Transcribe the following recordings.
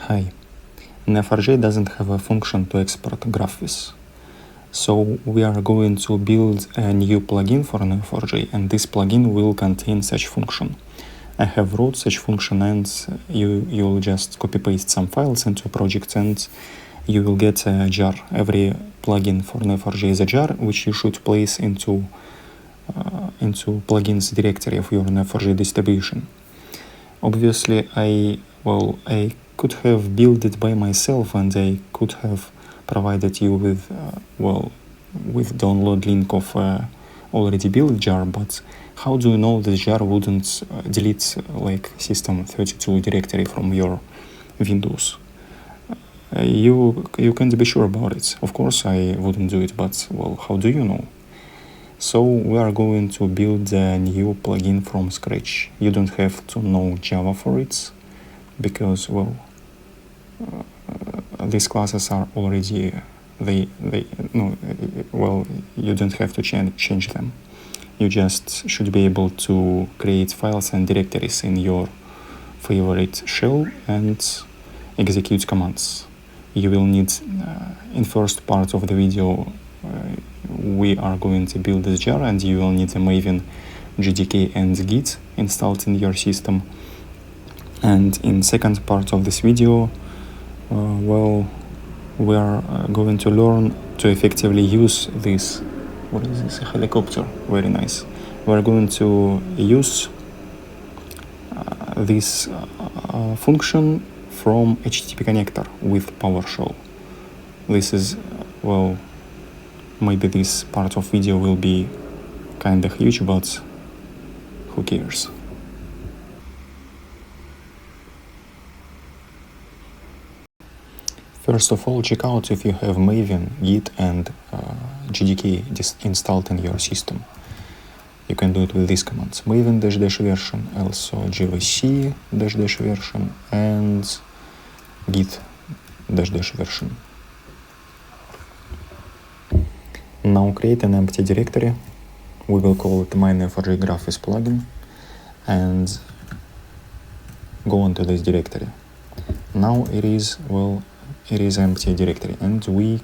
Hi. Neo4j doesn't have a function to export Graphviz. So we are going to build a new plugin for Neo4j, and this plugin will contain such function. I have wrote such function, and you'll just copy-paste some files into a project, and you will get a jar. Every plugin for Neo4j is a jar, which you should place into plugins directory of your Neo4j distribution. Obviously, I could have built it by myself, and I could have provided you with download link of already built jar, but how do you know this jar wouldn't delete like system32 directory from your Windows? You can't be sure about it. Of course I wouldn't do it, but how do you know? So we are going to build a new plugin from scratch. You don't have to know Java for it, because these classes are already you don't have to change them. You just should be able to create files and directories in your favorite shell and execute commands. You will need in first part of the video we are going to build this jar, and you will need a Maven, JDK and Git installed in your system. And in second part of this video, we are going to learn to effectively use this. What is this? A helicopter. Very nice. We are going to use this function from HTTP connector with PowerShell. This is maybe this part of video will be kinda huge, but who cares? First of all, check out if you have Maven, Git and JDK installed in your system. You can do it with these commands: Maven -- version, also JVC -- version, and Git -- version. Now create an empty directory. We will call it my Neo4j Graphviz plugin, and go into this directory. Now it is empty directory, and we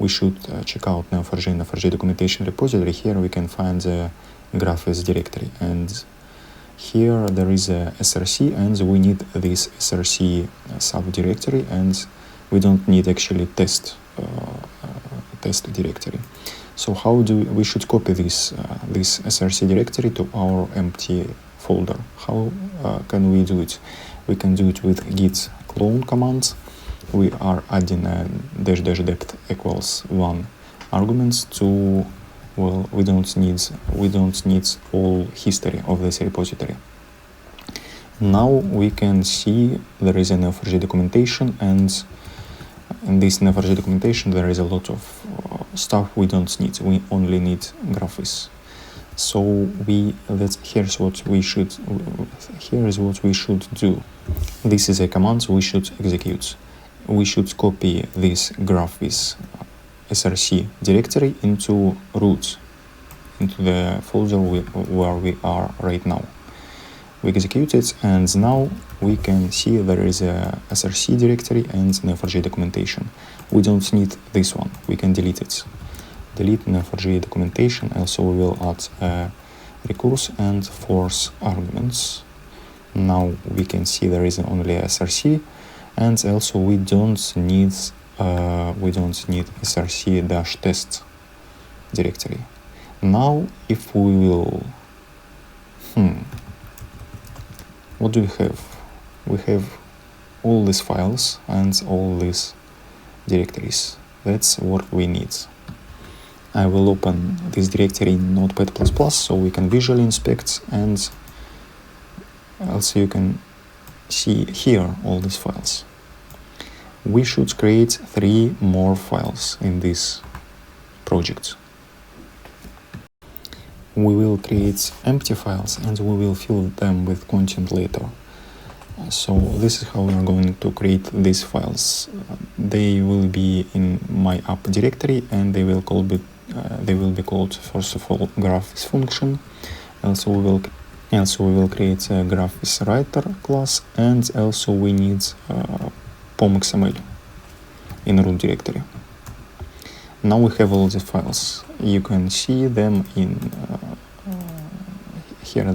should check out Neo4j documentation repository. Here we can find the Graphviz directory, and here there is a src, and we need this src subdirectory, and we don't need actually test directory. So how we should copy this src directory to our empty folder? How can we do it? We can do it with git clone command. We are adding a --dept equals 1 arguments to we don't need all history of this repository. Now we can see there is a Neo4j documentation, and in this Neo4j documentation there is a lot of stuff we don't need. We only need Graphviz. So here is what we should do. This is a command we should execute. We should copy this Graphviz src directory into root, into the folder where we are right now. We execute it, and now we can see there is a src directory and Neo4j documentation. We don't need this one. We can delete it. Delete Neo4j documentation. Also we will add a recurse and force arguments. Now we can see there is only a src, and also we don't need src-test directory. Now if we will what do we have? We have all these files and all these directories. That's what we need. I will open this directory in Notepad++, so we can visually inspect, and also you can see here all these files. We should create 3 more files in this project. We will create empty files, and we will fill them with content later. So this is how we are going to create these files. They will be in my app directory, and they will be called first of all Graphviz function. Also we will create a Graphviz writer class, and also we need pom.xml in root directory. Now we have all the files. You can see them in here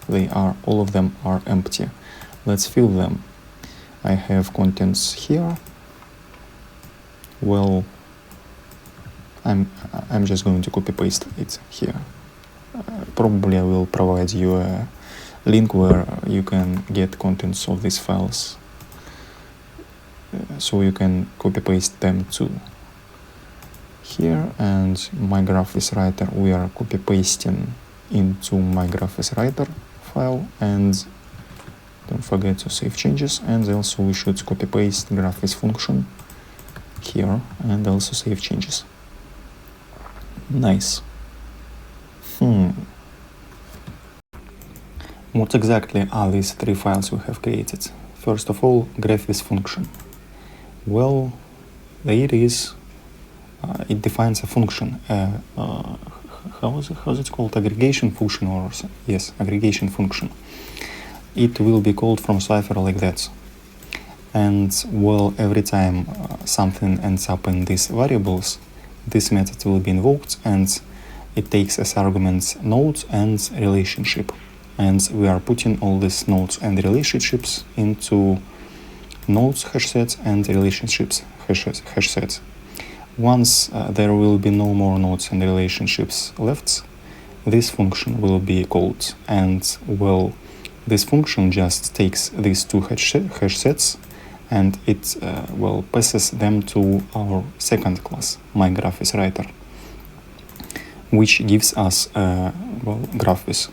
they are. All of them are empty. Let's fill them. I have contents here. Well, I'm just going to copy paste it here. Probably I will provide you a link where you can get contents of these files, so you can copy paste them too. Here and my Graphviz writer, we are copy pasting into my Graphviz writer file, and don't forget to save changes. And also we should copy paste Graphviz function here and also save changes. Nice. What exactly are these three files we have created? First of all, Graphviz function. Well, there it is. It defines a function. How is it called? Aggregation function, or yes, aggregation function. It will be called from Cypher like that. And well, every time something ends up in these variables, this method will be invoked, and it takes as arguments node and relationship. And we are putting all these nodes and relationships into nodes hash sets and relationships hash sets. Once there will be no more nodes and relationships left, this function will be called. And well, this function just takes these two hash sets and it passes them to our second class, my Graphviz writer, which gives us Graphviz.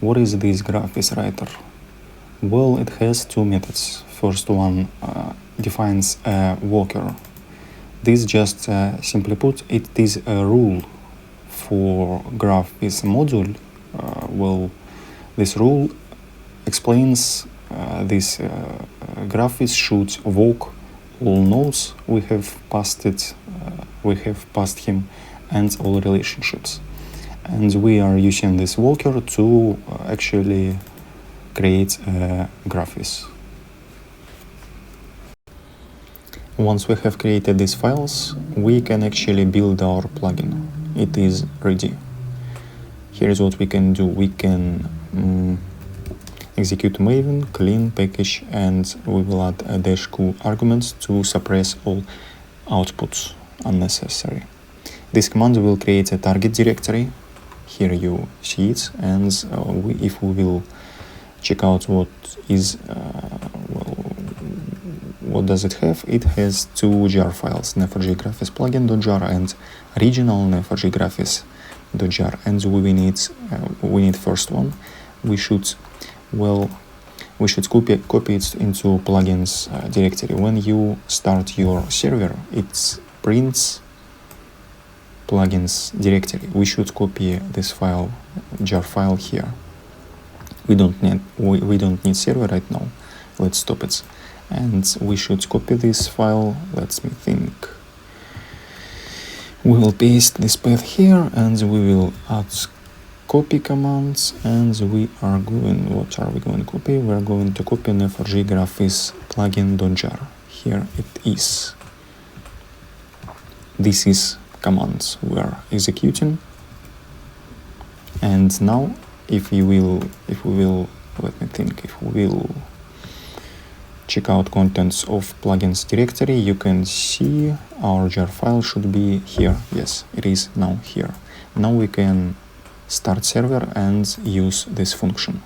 What is this Graphviz writer? Well, it has two methods. First one defines a worker. This just simply put, it is a rule for Graphviz module. This rule explains this Graphviz should evoke all nodes we have passed him and all relationships. And we are using this worker to actually create a Graphviz. Once we have created these files, we can actually build our plugin. It is ready. Here's what we can do. We can execute Maven, clean package, and we will add a -q arguments to suppress all outputs unnecessary. This command will create a target directory. Here you see it, and if we will check out what is what does it have? It has two jar files, Neo4j Graphviz plugin.jar and original Neo4j Graphviz.jar. And we need first one. We should copy it into plugins directory. When you start your server, it prints plugins directory. We should copy this file, jar file here. We don't need server right now. Let's stop it. And we should copy this file. Let me think. We will paste this path here, and we will add copy commands, and what are we going to copy? We are going to copy Neo4j Graphviz plugin.jar. Here it is. This is commands we are executing. And now if we will check out contents of plugins directory, you can see our jar file should be here. Yes, it is now here. Now we can start server and use this function.